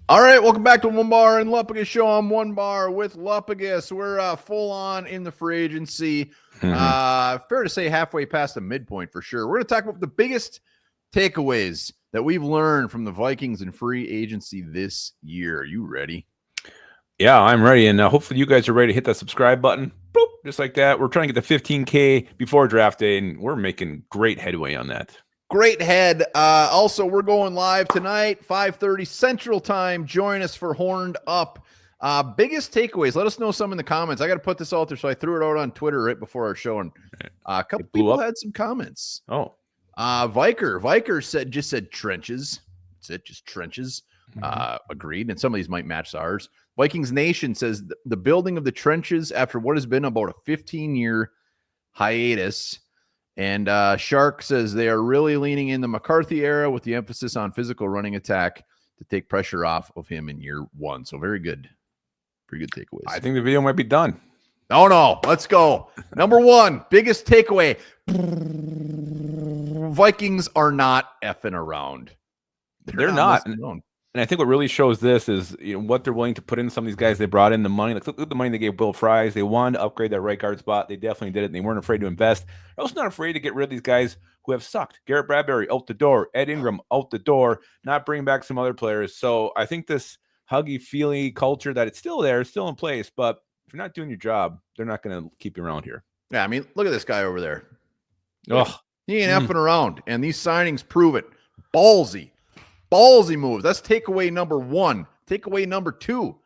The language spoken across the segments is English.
All right, welcome back to Onebar and Lupagus show. I'm Onebar with Lupagus. We're full on in the free agency. Fair to say halfway past the midpoint for sure. We're going to talk about the biggest takeaways that we've learned from the Vikings in free agency this year. Are you ready? Yeah, I'm ready. And hopefully you guys are ready to hit that subscribe button. Boop, just like that. We're trying to get the 15K before draft day, and we're making great headway on that. Great head. Also, we're going live tonight, 5:30 Central Time. Join us for Horned Up. Biggest takeaways. Let us know some in the comments. I got to put this out there, so I threw it out on Twitter right before our show, and a couple people had some comments. Oh, Viker said trenches. That's it, just trenches. Agreed. And some of these might match ours. Vikings Nation says the building of the trenches after what has been about a 15-year hiatus. And Shark says they are really leaning in the McCarthy era with the emphasis on physical running attack to take pressure off of him in year one. So very good. Pretty good takeaways. I think the video might be done. Oh, no. Let's go. Number one, biggest takeaway. Vikings are not effing around. They're not. And I think what really shows this is what they're willing to put in some of these guys they brought in, the money. Like, look at the money they gave Will Fries. They wanted to upgrade that right guard spot. They definitely did it, and they weren't afraid to invest. They're also not afraid to get rid of these guys who have sucked. Garrett Bradbury out the door. Ed Ingram out the door. Not bringing back some other players. So I think this huggy-feely culture that it's still there, it's still in place. But if you're not doing your job, they're not going to keep you around here. Yeah, I mean, look at this guy over there. Oh, he ain't effing around, and these signings prove it. Ballsy moves. That's takeaway number one. Takeaway number two.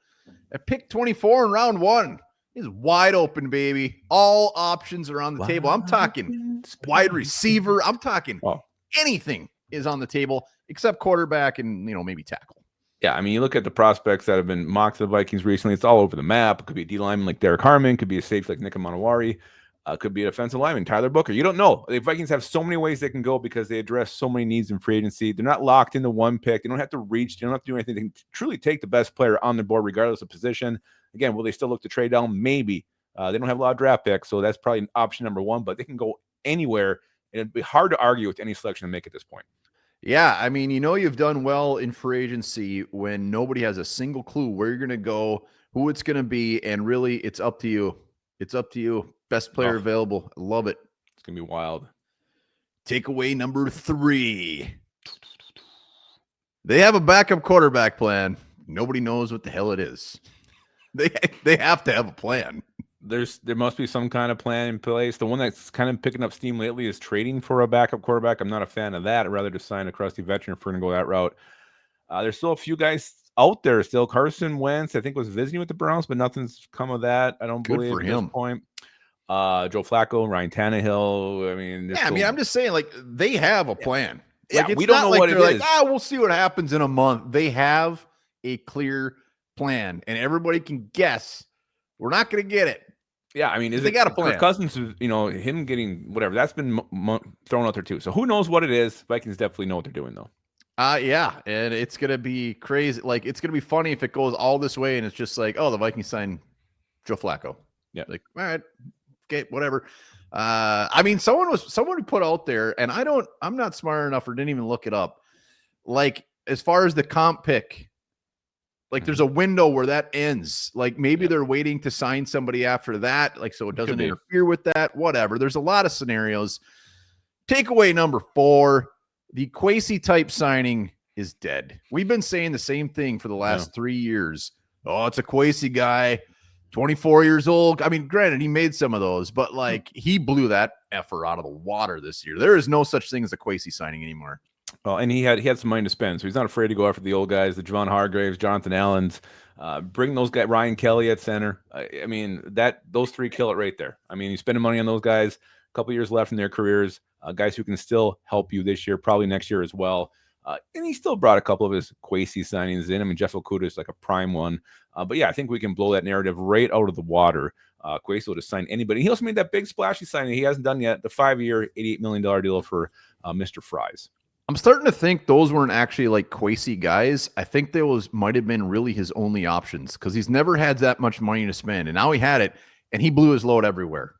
At pick 24 in round one is wide open, baby. All options are on the table. I'm talking wide receiver. I'm talking anything is on the table except quarterback and maybe tackle. Yeah, I mean, you look at the prospects that have been mocked to the Vikings recently. It's all over the map. It could be a D lineman like Derek Harmon. Could be a safety like Nick Manawari. Could be a defensive lineman, Tyler Booker. You don't know. The Vikings have so many ways they can go because they address so many needs in free agency. They're not locked into one pick. They don't have to reach. They don't have to do anything. They can truly take the best player on the board regardless of position. Again, will they still look to trade down? Maybe. They don't have a lot of draft picks, so that's probably option number one, but they can go anywhere, and it'd be hard to argue with any selection to make at this point. Yeah, I mean, you've done well in free agency when nobody has a single clue where you're going to go, who it's going to be, and really it's up to you. It's up to you. Best player available. I love it. It's going to be wild. Takeaway number three. They have a backup quarterback plan. Nobody knows what the hell it is. They have to have a plan. There must be some kind of plan in place. The one that's kind of picking up steam lately is trading for a backup quarterback. I'm not a fan of that. I'd rather just sign a crusty veteran if we're going to go that route. There's still a few guys out there still. Carson Wentz, I think, was visiting with the Browns, but nothing's come of that. I don't believe at this point. Joe Flacco, Ryan Tannehill. I mean, I'm just saying, like, they have a plan. Yeah, we don't know what it is. We'll see what happens in a month. They have a clear plan, and everybody can guess. We're not going to get it. Yeah, I mean, they got a plan? Kirk Cousins, him getting whatever, that's been thrown out there too. So who knows what it is? Vikings definitely know what they're doing, though. Yeah, and it's going to be crazy. Like, it's going to be funny if it goes all this way, and it's just like, oh, the Vikings signed Joe Flacco. Yeah. Like, all right, okay, whatever. I mean, someone put out there, and I'm not smart enough or didn't even look it up. Like, as far as the comp pick, like there's a window where that ends. Like maybe they're waiting to sign somebody after that, like so it doesn't interfere with that. Whatever. There's a lot of scenarios. Takeaway number 4: the Kwesi type signing is dead. We've been saying the same thing for the last 3 years. Oh, it's a Kwesi guy. 24 years old. I mean, granted, he made some of those, but like he blew that effort out of the water this year. There is no such thing as a Kwesi signing anymore. Well, and he had some money to spend, so he's not afraid to go after the old guys, the Javon Hargraves, Jonathan Allens, bring those guys, Ryan Kelly at center. I mean, those three kill it right there. I mean, you spending money on those guys, a couple years left in their careers, guys who can still help you this year, probably next year as well. And he still brought a couple of his Kwesi signings in. I mean, Jeff Okudah is like a prime one. But yeah, I think we can blow that narrative right out of the water. Kwesi will just sign anybody. He also made that big splashy signing he hasn't done yet, the 5-year, $88 million deal for Mr. Fries. I'm starting to think those weren't actually like Kwesi guys. I think those might have been really his only options because he's never had that much money to spend. And now he had it, and he blew his load everywhere.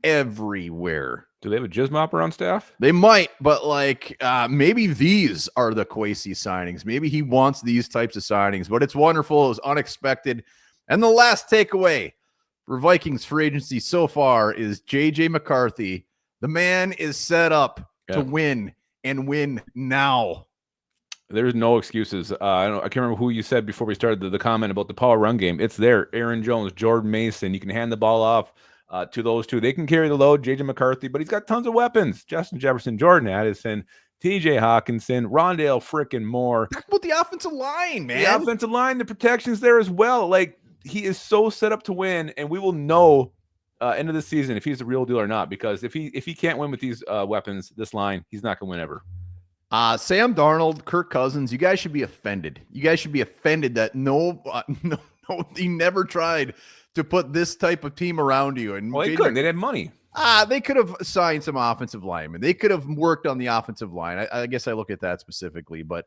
everywhere. Do they have a jizz mopper on staff? They might, but like maybe these are the Kwesi signings. Maybe he wants these types of signings, but it's wonderful. It was unexpected. And the last takeaway for Vikings free agency so far is JJ McCarthy. The man is set up to win and win now. There's no excuses. I can't remember who you said before we started the comment about the power run game. It's there. Aaron Jones, Jordan Mason. You can hand the ball off to those two. They can carry the load, JJ McCarthy, but he's got tons of weapons. Justin Jefferson, Jordan Addison, TJ Hawkinson, Rondale frickin' Moore. Talk about the offensive line, man. The offensive line, the protection's there as well. Like, he is so set up to win, and we will know end of the season if he's the real deal or not, because if he can't win with these weapons, this line, he's not going to win ever. Sam Darnold, Kirk Cousins, you guys should be offended. You guys should be offended that no, he never tried to put this type of team around you. And well, they couldn't. They had money. They could have signed some offensive linemen. They could have worked on the offensive line. I guess I look at that specifically, but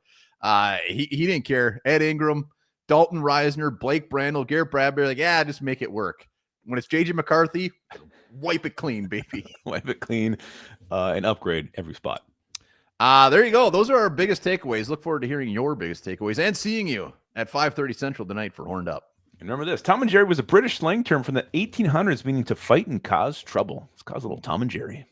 he didn't care. Ed Ingram, Dalton Reisner, Blake Brandel, Garrett Bradbury, like, just make it work. When it's JJ McCarthy, wipe it clean, baby. Wipe it clean and upgrade every spot. There you go. Those are our biggest takeaways. Look forward to hearing your biggest takeaways and seeing you at 5:30 Central tonight for Horned Up. And remember this, Tom and Jerry was a British slang term from the 1800s meaning to fight and cause trouble. Let's cause a little Tom and Jerry.